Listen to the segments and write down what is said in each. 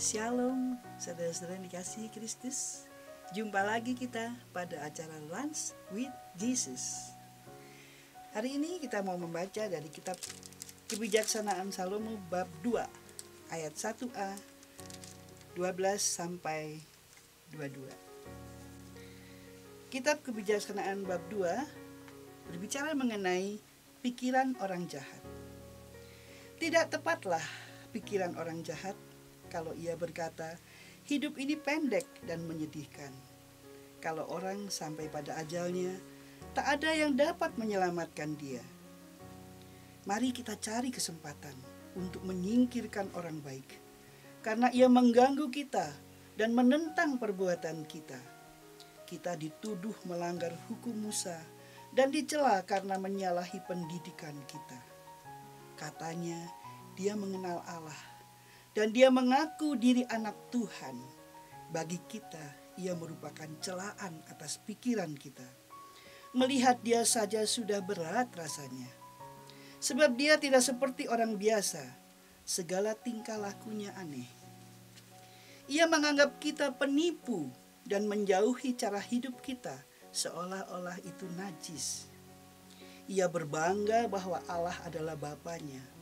Shalom, saudara-saudara yang dikasihi Kristus. Jumpa lagi kita pada acara Lunch with Jesus. Hari ini kita mau membaca dari kitab Kebijaksanaan Salomo bab 2 ayat 1a 12 sampai 22. Kitab Kebijaksanaan bab 2 berbicara mengenai pikiran orang jahat. Tidak tepatlah pikiran orang jahat kalau ia berkata, hidup ini pendek dan menyedihkan. Kalau orang sampai pada ajalnya, tak ada yang dapat menyelamatkan dia. Mari kita cari kesempatan untuk menyingkirkan orang baik, karena ia mengganggu kita dan menentang perbuatan kita. Kita dituduh melanggar hukum Musa dan dicela karena menyalahi pendidikan kita. Katanya, dia mengenal Allah dan dia mengaku diri anak Tuhan. Bagi kita, ia merupakan celaan atas pikiran kita. Melihat dia saja sudah berat rasanya. Sebab dia tidak seperti orang biasa. Segala tingkah lakunya aneh. Ia menganggap kita penipu dan menjauhi cara hidup kita seolah-olah itu najis. Ia berbangga bahwa Allah adalah Bapanya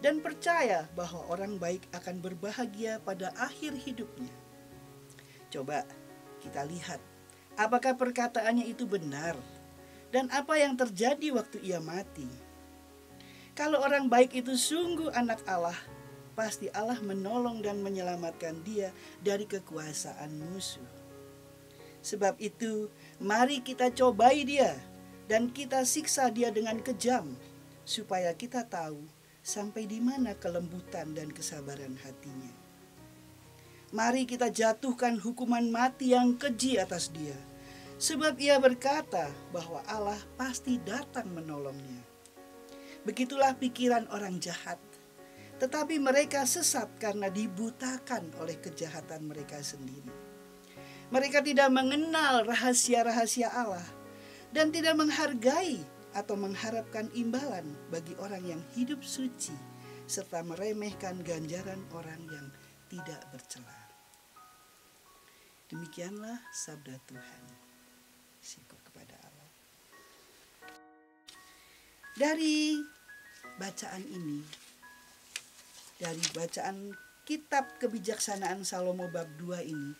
dan percaya bahwa orang baik akan berbahagia pada akhir hidupnya. Coba kita lihat apakah perkataannya itu benar dan apa yang terjadi waktu ia mati. Kalau orang baik itu sungguh anak Allah, pasti Allah menolong dan menyelamatkan dia dari kekuasaan musuh. Sebab itu, mari kita cobai dia dan kita siksa dia dengan kejam, supaya kita tahu sampai di mana kelembutan dan kesabaran hatinya. Mari kita jatuhkan hukuman mati yang keji atas dia, sebab ia berkata bahwa Allah pasti datang menolongnya. Begitulah pikiran orang jahat, tetapi mereka sesat karena dibutakan oleh kejahatan mereka sendiri. Mereka tidak mengenal rahasia-rahasia Allah dan tidak menghargai atau mengharapkan imbalan bagi orang yang hidup suci, serta meremehkan ganjaran orang yang tidak bercela. Demikianlah sabda Tuhan. Syukur kepada Allah. Dari bacaan ini, dari bacaan kitab Kebijaksanaan Salomo bab 2 ini,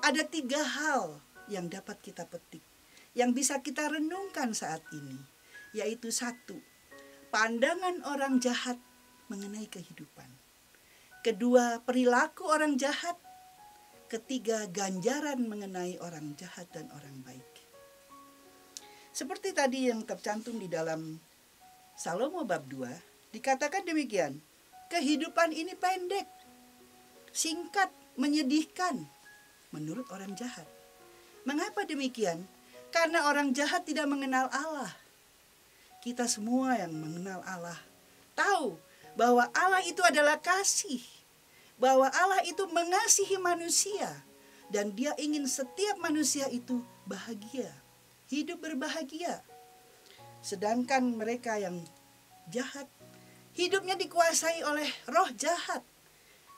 ada 3 hal yang dapat kita petik, yang bisa kita renungkan saat ini. Yaitu 1, pandangan orang jahat mengenai kehidupan. 2, perilaku orang jahat. 3, ganjaran mengenai orang jahat dan orang baik. Seperti tadi yang tercantum di dalam Salomo bab 2, dikatakan demikian, kehidupan ini pendek, singkat, menyedihkan menurut orang jahat. Mengapa demikian? Karena orang jahat tidak mengenal Allah. Kita semua yang mengenal Allah tahu bahwa Allah itu adalah kasih, bahwa Allah itu mengasihi manusia, dan dia ingin setiap manusia itu bahagia, hidup berbahagia. Sedangkan mereka yang jahat, hidupnya dikuasai oleh roh jahat.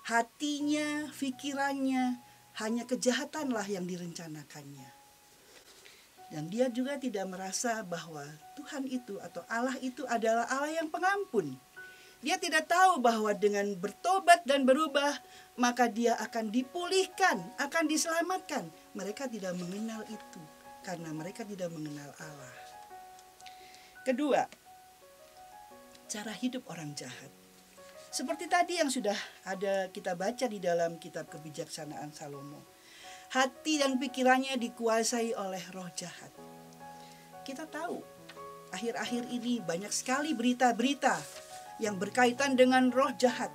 Hatinya, pikirannya, hanya kejahatanlah yang direncanakannya. Dan dia juga tidak merasa bahwa Tuhan itu atau Allah itu adalah Allah yang pengampun. Dia tidak tahu bahwa dengan bertobat dan berubah, maka dia akan dipulihkan, akan diselamatkan. Mereka tidak mengenal itu, karena mereka tidak mengenal Allah. 2, cara hidup orang jahat. Seperti tadi yang sudah ada kita baca di dalam kitab Kebijaksanaan Salomo. Hati dan pikirannya dikuasai oleh roh jahat. Kita tahu, akhir-akhir ini banyak sekali berita-berita yang berkaitan dengan roh jahat.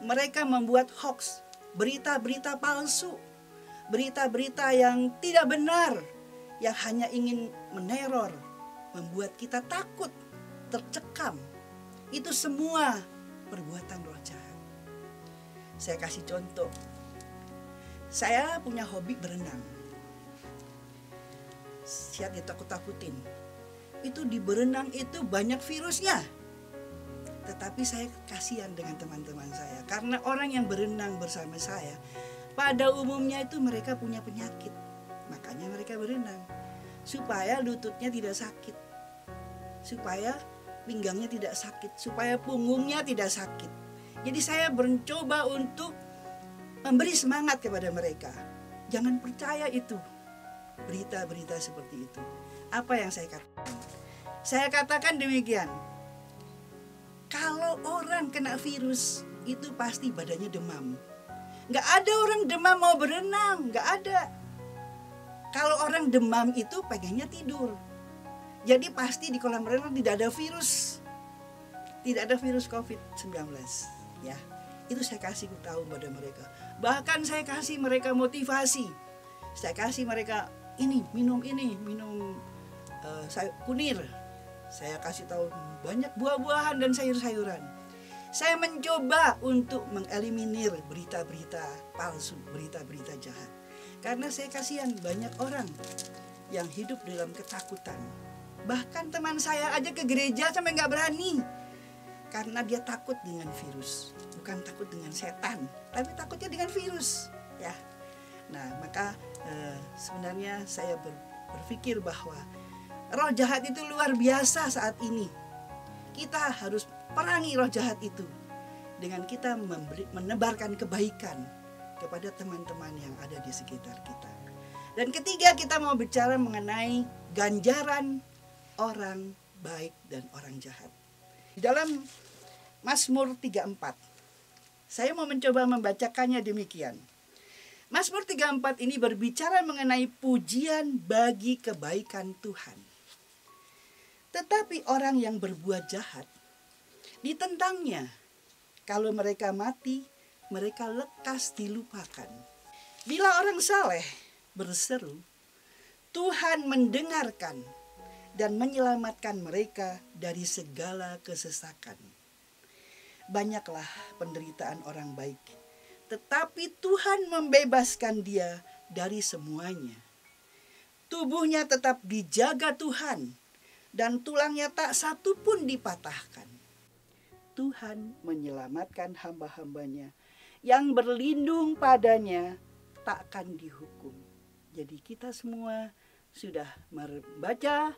Mereka membuat hoax, berita-berita palsu, berita-berita yang tidak benar, yang hanya ingin meneror, membuat kita takut, tercekam. Itu semua perbuatan roh jahat. Saya kasih contoh. Saya punya hobi berenang. Siap ditakut-takutin. Itu di berenang itu banyak virusnya. Tetapi saya kasihan dengan teman-teman saya, karena orang yang berenang bersama saya pada umumnya itu mereka punya penyakit. Makanya mereka berenang supaya lututnya tidak sakit, supaya pinggangnya tidak sakit, supaya punggungnya tidak sakit. Jadi saya mencoba untuk memberi semangat kepada mereka. Jangan percaya itu, berita-berita seperti itu. Apa yang saya katakan? Saya katakan demikian. Kalau orang kena virus, itu pasti badannya demam. Nggak ada orang demam mau berenang, nggak ada. Kalau orang demam itu pengennya tidur. Jadi pasti di kolam renang tidak ada virus. Tidak ada virus COVID-19. Ya, itu saya kasih tahu pada mereka. Bahkan saya kasih mereka motivasi. Saya kasih mereka minum kunir. Saya kasih tahu banyak buah-buahan dan sayur-sayuran. Saya mencoba untuk mengeliminir berita-berita palsu, berita-berita jahat. Karena saya kasihan banyak orang yang hidup dalam ketakutan. Bahkan teman saya aja ke gereja sampai nggak berani. Karena dia takut dengan virus. Bukan takut dengan setan, tapi takutnya dengan virus. Ya. Nah, maka sebenarnya saya berpikir bahwa roh jahat itu luar biasa saat ini. Kita harus perangi roh jahat itu dengan kita menebarkan kebaikan kepada teman-teman yang ada di sekitar kita. Dan ketiga, kita mau bicara mengenai ganjaran orang baik dan orang jahat. Di dalam Mazmur 34, saya mau mencoba membacakannya demikian. Mazmur 34 ini berbicara mengenai pujian bagi kebaikan Tuhan. Tetapi orang yang berbuat jahat ditentangnya. Kalau mereka mati, mereka lekas dilupakan. Bila orang saleh berseru, Tuhan mendengarkan dan menyelamatkan mereka dari segala kesesakan. Banyaklah penderitaan orang baik, tetapi Tuhan membebaskan dia dari semuanya. Tubuhnya tetap dijaga Tuhan, dan tulangnya tak satu pun dipatahkan. Tuhan menyelamatkan hamba-hambanya yang berlindung padanya takkan dihukum. Jadi kita semua sudah membaca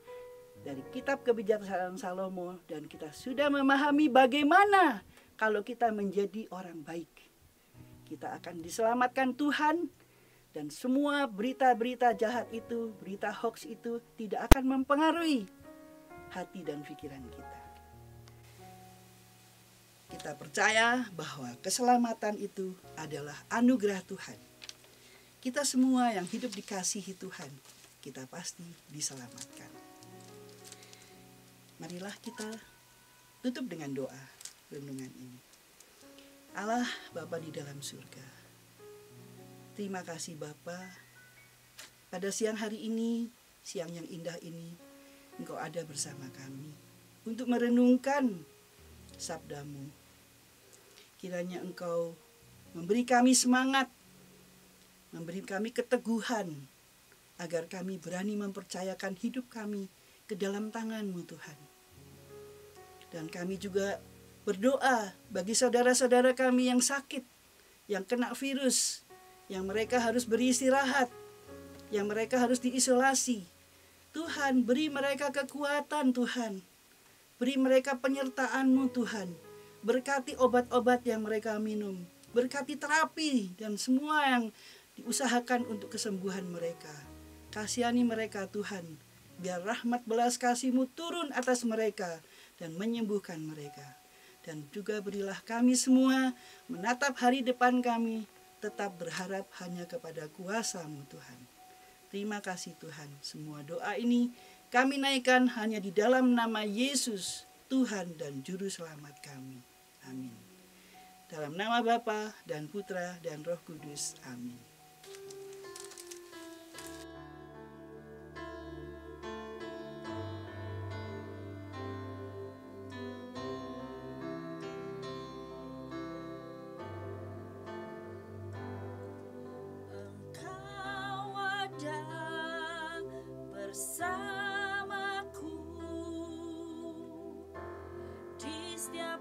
dari kitab Kebijaksanaan Salomo dan kita sudah memahami bagaimana kalau kita menjadi orang baik. Kita akan diselamatkan Tuhan dan semua berita-berita jahat itu, berita hoax itu tidak akan mempengaruhi hati dan pikiran kita. Kita percaya bahwa keselamatan itu adalah anugerah Tuhan. Kita semua yang hidup dikasihi Tuhan, kita pasti diselamatkan. Marilah kita tutup dengan doa renungan ini. Allah Bapa di dalam surga, terima kasih Bapa, pada siang hari ini, siang yang indah ini, Engkau ada bersama kami untuk merenungkan sabdamu. Kiranya Engkau memberi kami semangat, memberi kami keteguhan, agar kami berani mempercayakan hidup kami ke dalam tangan-Mu Tuhan. Dan kami juga berdoa bagi saudara-saudara kami yang sakit, yang kena virus, yang mereka harus beristirahat, yang mereka harus diisolasi. Tuhan, beri mereka kekuatan Tuhan. Beri mereka penyertaan-Mu Tuhan. Berkati obat-obat yang mereka minum. Berkati terapi dan semua yang diusahakan untuk kesembuhan mereka. Kasihani mereka Tuhan. Biar rahmat belas kasih-Mu turun atas mereka dan menyembuhkan mereka. Dan juga berilah kami semua menatap hari depan kami, tetap berharap hanya kepada kuasa-Mu Tuhan. Terima kasih Tuhan, semua doa ini kami naikkan hanya di dalam nama Yesus, Tuhan dan Juru Selamat kami. Amin. Dalam nama Bapa dan Putra dan Roh Kudus. Amin. Bersamaku di setiap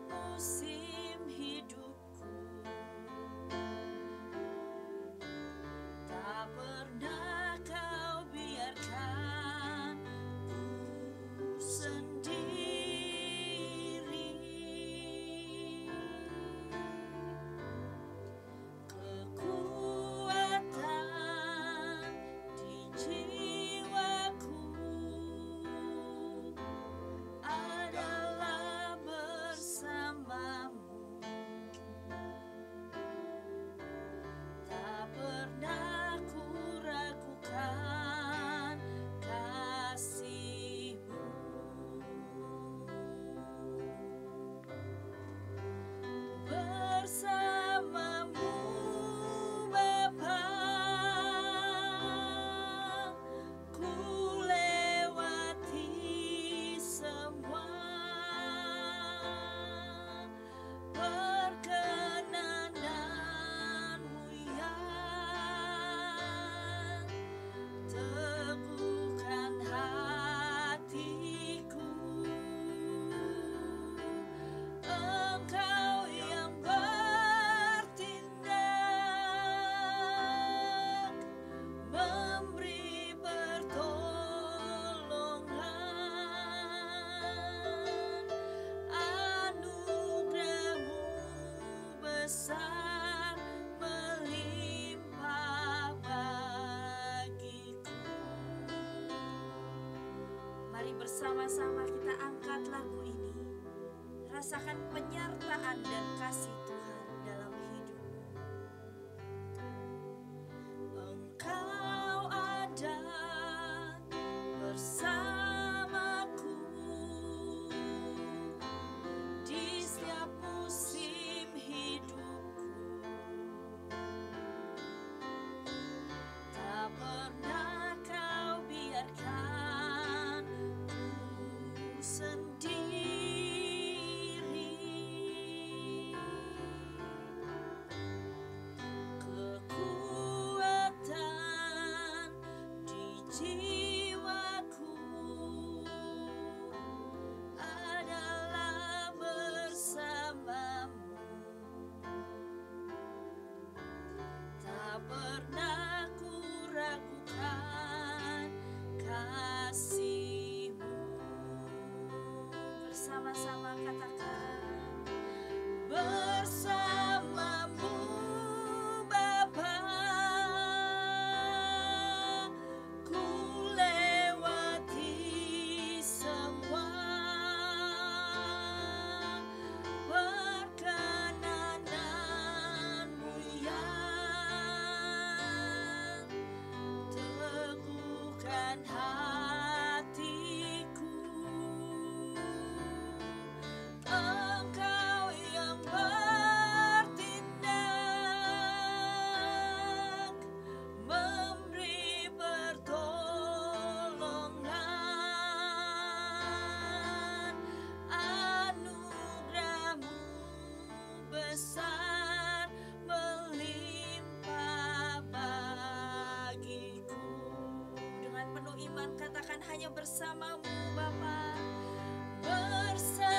bersama-sama kita angkat lagu ini. Rasakan penyertaan dan kasih Tuhan dalam hidupmu. Engkau ada bersamaku di setiap musim hidupku. Tak pernah kau biarkan ku sendiri. Kekuatan di jiwaku adalah bersamamu. Tak pernah ku ragukan kasih-Mu. Bersama-sama katakan, bersamamu Bapa, ku lewati semua perkenananmu yang teguhkan hatiku. Engkau yang bertindak, memberi pertolongan. Anugerah-Mu besar melimpah bagiku. Dengan penuh iman katakan, hanya bersamamu Bapa, bersamamu